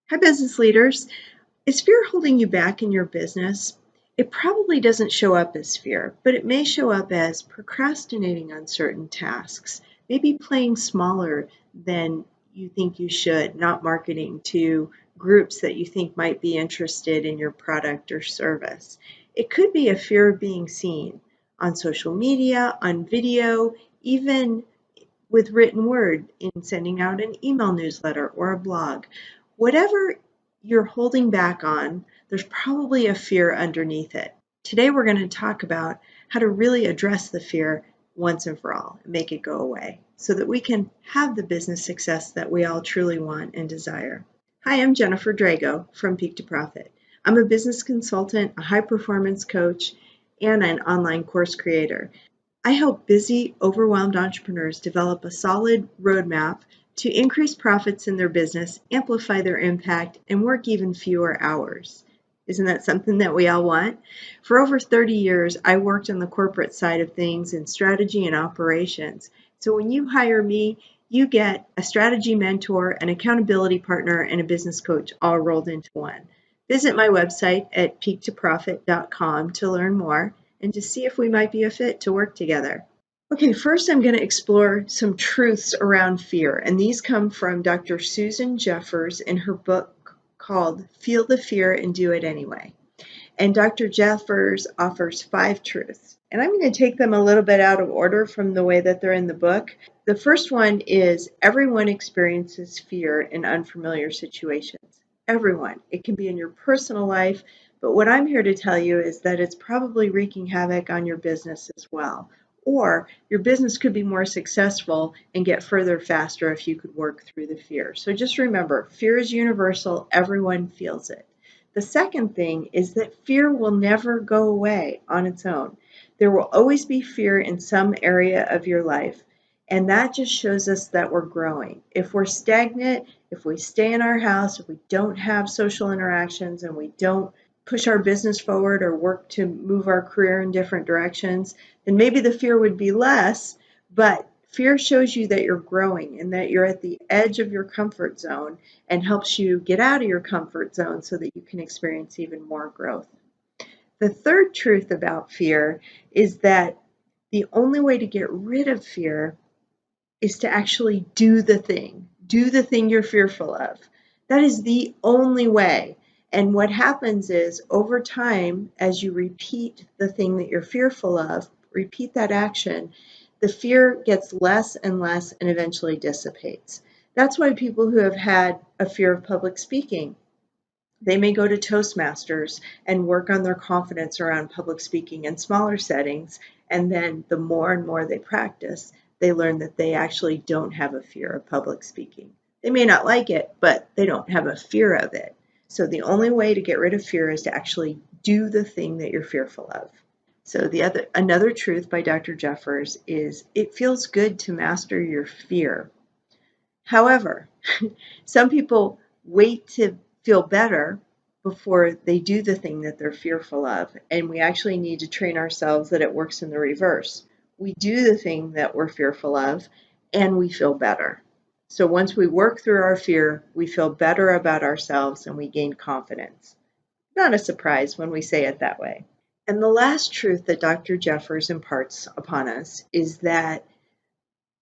Hi, business leaders. Is fear holding you back in your business? It probably doesn't show up as fear, but it may show up as procrastinating on certain tasks, maybe playing smaller than you think you should, not marketing to groups that you think might be interested in your product or service. It could be a fear of being seen on social media, on video, even with written word in sending out an email newsletter or a blog. Whatever you're holding back on, there's probably a fear underneath it. Today, we're going to talk about how to really address the fear once and for all and make it go away so that we can have the business success that we all truly want and desire. Hi, I'm Jennifer Drago from Peak to Profit. I'm a business consultant, a high performance coach, and an online course creator. I help busy, overwhelmed entrepreneurs develop a solid roadmap to increase profits in their business, amplify their impact, and work even fewer hours. Isn't that something that we all want? For over 30 years, I worked on the corporate side of things in strategy and operations. So when you hire me, you get a strategy mentor, an accountability partner, and a business coach all rolled into one. Visit my website at peaktoprofit.com to learn more and to see if we might be a fit to work together. Okay, first I'm going to explore some truths around fear, and these come from Dr. Susan Jeffers in her book called Feel the Fear and Do It Anyway. And Dr. Jeffers offers 5 truths, and I'm going to take them a little bit out of order from the way that they're in the book. The first one is everyone experiences fear in unfamiliar situations. Everyone. It can be in your personal life, but what I'm here to tell you is that it's probably wreaking havoc on your business as well. Or your business could be more successful and get further faster if you could work through the fear. So just remember, fear is universal. Everyone feels it. The second thing is that fear will never go away on its own. There will always be fear in some area of your life, and that just shows us that we're growing. If we're stagnant, if we stay in our house, if we don't have social interactions and we don't push our business forward or work to move our career in different directions, then maybe the fear would be less, but fear shows you that you're growing and that you're at the edge of your comfort zone and helps you get out of your comfort zone so that you can experience even more growth. The third truth about fear is that the only way to get rid of fear is to actually do the thing you're fearful of. That is the only way. And what happens is over time, as you repeat the thing that you're fearful of, repeat that action, the fear gets less and less and eventually dissipates. That's why people who have had a fear of public speaking, they may go to Toastmasters and work on their confidence around public speaking in smaller settings. And then the more and more they practice, they learn that they actually don't have a fear of public speaking. They may not like it, but they don't have a fear of it. So the only way to get rid of fear is to actually do the thing that you're fearful of. So another truth by Dr. Jeffers is it feels good to master your fear. However, some people wait to feel better before they do the thing that they're fearful of, and we actually need to train ourselves that it works in the reverse. We do the thing that we're fearful of, and we feel better. So once we work through our fear, we feel better about ourselves and we gain confidence. Not a surprise when we say it that way. And the last truth that Dr. Jeffers imparts upon us is that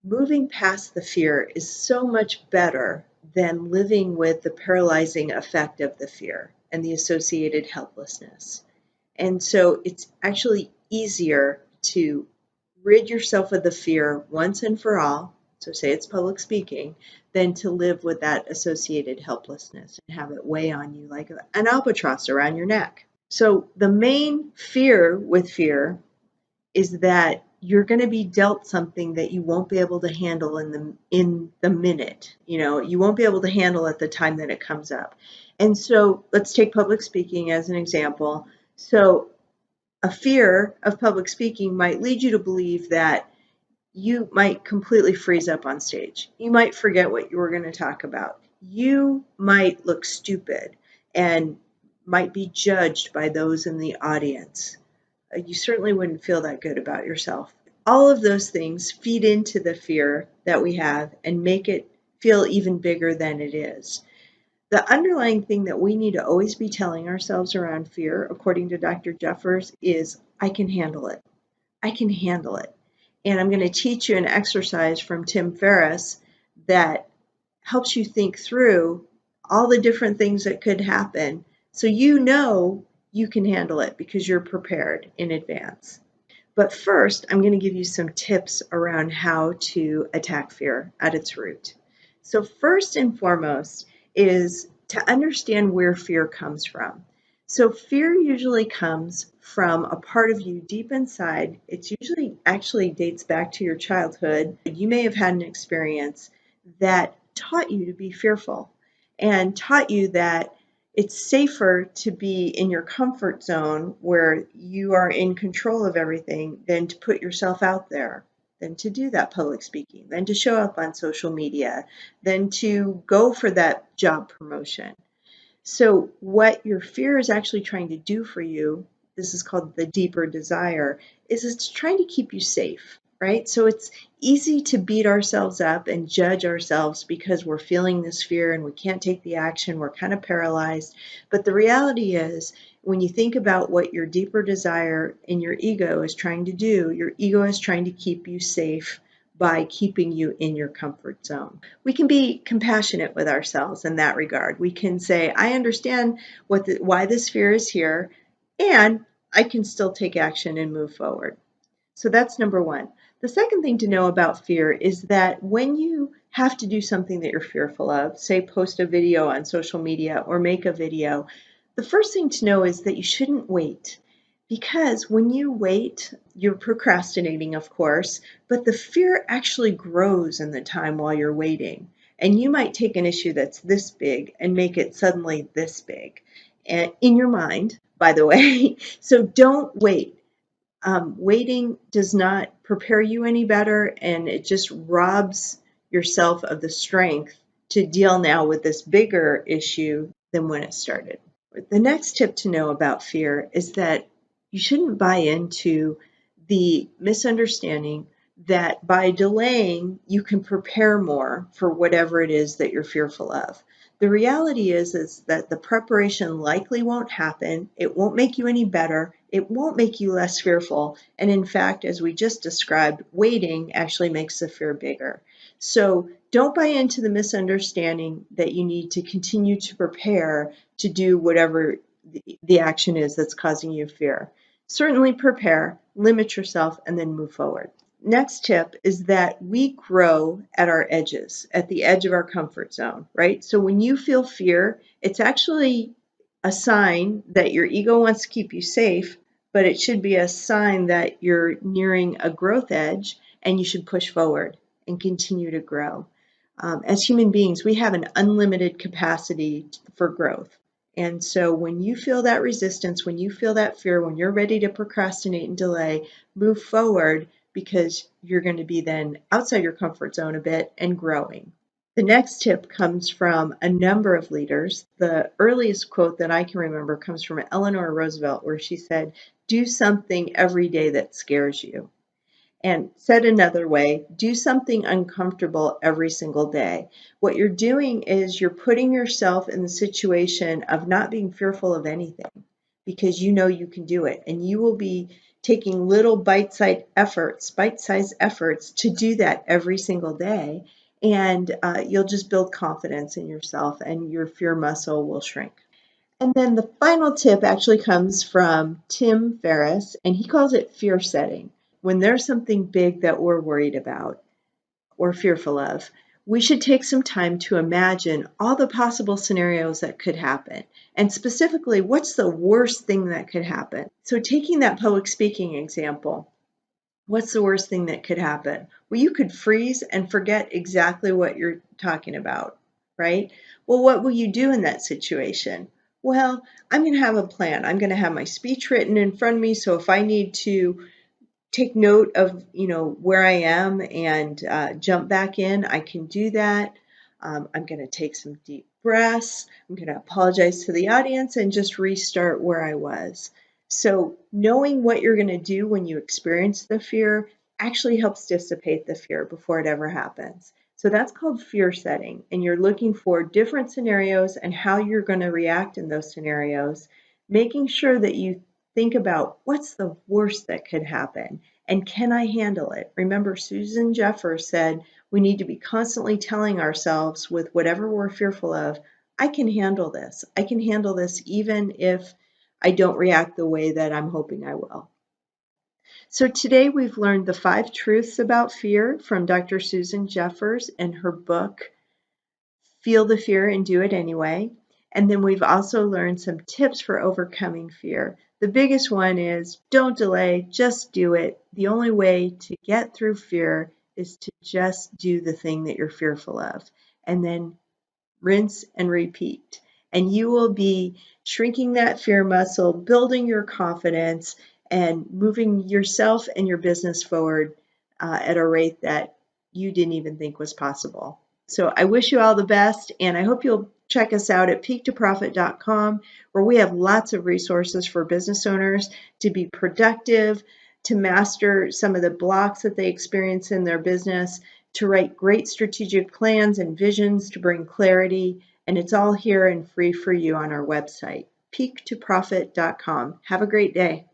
moving past the fear is so much better than living with the paralyzing effect of the fear and the associated helplessness. And so it's actually easier to rid yourself of the fear once and for all, so say it's public speaking, than to live with that associated helplessness and have it weigh on you like an albatross around your neck. So the main fear with fear is that you're going to be dealt something that you won't be able to handle in the minute. You won't be able to handle at the time that it comes up. And so let's take public speaking as an example. So a fear of public speaking might lead you to believe that you might completely freeze up on stage. You might forget what you were going to talk about. You might look stupid and might be judged by those in the audience. You certainly wouldn't feel that good about yourself. All of those things feed into the fear that we have and make it feel even bigger than it is. The underlying thing that we need to always be telling ourselves around fear, according to Dr. Jeffers, is I can handle it. I can handle it. And I'm going to teach you an exercise from Tim Ferriss that helps you think through all the different things that could happen so you know you can handle it because you're prepared in advance. But first, I'm going to give you some tips around how to attack fear at its root. So, first and foremost is to understand where fear comes from. So, fear usually comes from a part of you deep inside. It's usually actually dates back to your childhood. You may have had an experience that taught you to be fearful and taught you that it's safer to be in your comfort zone where you are in control of everything than to put yourself out there, than to do that public speaking, than to show up on social media, than to go for that job promotion. So, what your fear is actually trying to do for you, this is called the deeper desire, is it's trying to keep you safe, right? So, it's easy to beat ourselves up and judge ourselves because we're feeling this fear and we can't take the action, we're kind of paralyzed. But the reality is, when you think about what your deeper desire in your ego is trying to do, your ego is trying to keep you safe by keeping you in your comfort zone. We can be compassionate with ourselves in that regard. We can say, I understand why this fear is here, and I can still take action and move forward. So that's number one. The second thing to know about fear is that when you have to do something that you're fearful of, say post a video on social media or make a video, the first thing to know is that you shouldn't wait. Because when you wait, you're procrastinating, of course, but the fear actually grows in the time while you're waiting. And you might take an issue that's this big and make it suddenly this big. And in your mind, by the way. So don't wait. Waiting does not prepare you any better, and it just robs yourself of the strength to deal now with this bigger issue than when it started. The next tip to know about fear is that you shouldn't buy into the misunderstanding that by delaying, you can prepare more for whatever it is that you're fearful of. The reality is that the preparation likely won't happen. It won't make you any better. It won't make you less fearful. And in fact, as we just described, waiting actually makes the fear bigger. So don't buy into the misunderstanding that you need to continue to prepare to do whatever the action is that's causing you fear. Certainly prepare, limit yourself, and then move forward. Next tip is that we grow at our edges, at the edge of our comfort zone, right? So when you feel fear, it's actually a sign that your ego wants to keep you safe, but it should be a sign that you're nearing a growth edge and you should push forward and continue to grow. As human beings, we have an unlimited capacity for growth. And so when you feel that resistance, when you feel that fear, when you're ready to procrastinate and delay, move forward because you're going to be then outside your comfort zone a bit and growing. The next tip comes from a number of leaders. The earliest quote that I can remember comes from Eleanor Roosevelt, where she said, "Do something every day that scares you." And said another way, do something uncomfortable every single day. What you're doing is you're putting yourself in the situation of not being fearful of anything because you know you can do it. And you will be taking little bite-sized efforts to do that every single day. And you'll just build confidence in yourself and your fear muscle will shrink. And then the final tip actually comes from Tim Ferriss, and he calls it fear setting. When there's something big that we're worried about or fearful of, we should take some time to imagine all the possible scenarios that could happen. And specifically, what's the worst thing that could happen? So, taking that public speaking example, what's the worst thing that could happen? Well, you could freeze and forget exactly what you're talking about, right? Well, what will you do in that situation? Well, I'm going to have a plan. I'm going to have my speech written in front of me. So if I need to take note of, where I am and jump back in, I can do that. I'm going to take some deep breaths. I'm going to apologize to the audience and just restart where I was. So knowing what you're going to do when you experience the fear actually helps dissipate the fear before it ever happens. So that's called fear setting, and you're looking for different scenarios and how you're going to react in those scenarios, making sure that you think about what's the worst that could happen and can I handle it? Remember, Susan Jeffers said we need to be constantly telling ourselves with whatever we're fearful of, I can handle this. I can handle this even if I don't react the way that I'm hoping I will. So today we've learned the 5 truths about fear from Dr. Susan Jeffers and her book, Feel the Fear and Do It Anyway. And then we've also learned some tips for overcoming fear. The biggest one is don't delay, just do it. The only way to get through fear is to just do the thing that you're fearful of. And then rinse and repeat. And you will be shrinking that fear muscle, building your confidence, and moving yourself and your business forward at a rate that you didn't even think was possible. So I wish you all the best, and I hope you'll check us out at peaktoprofit.com, where we have lots of resources for business owners to be productive, to master some of the blocks that they experience in their business, to write great strategic plans and visions to bring clarity, and it's all here and free for you on our website, peaktoprofit.com. Have a great day.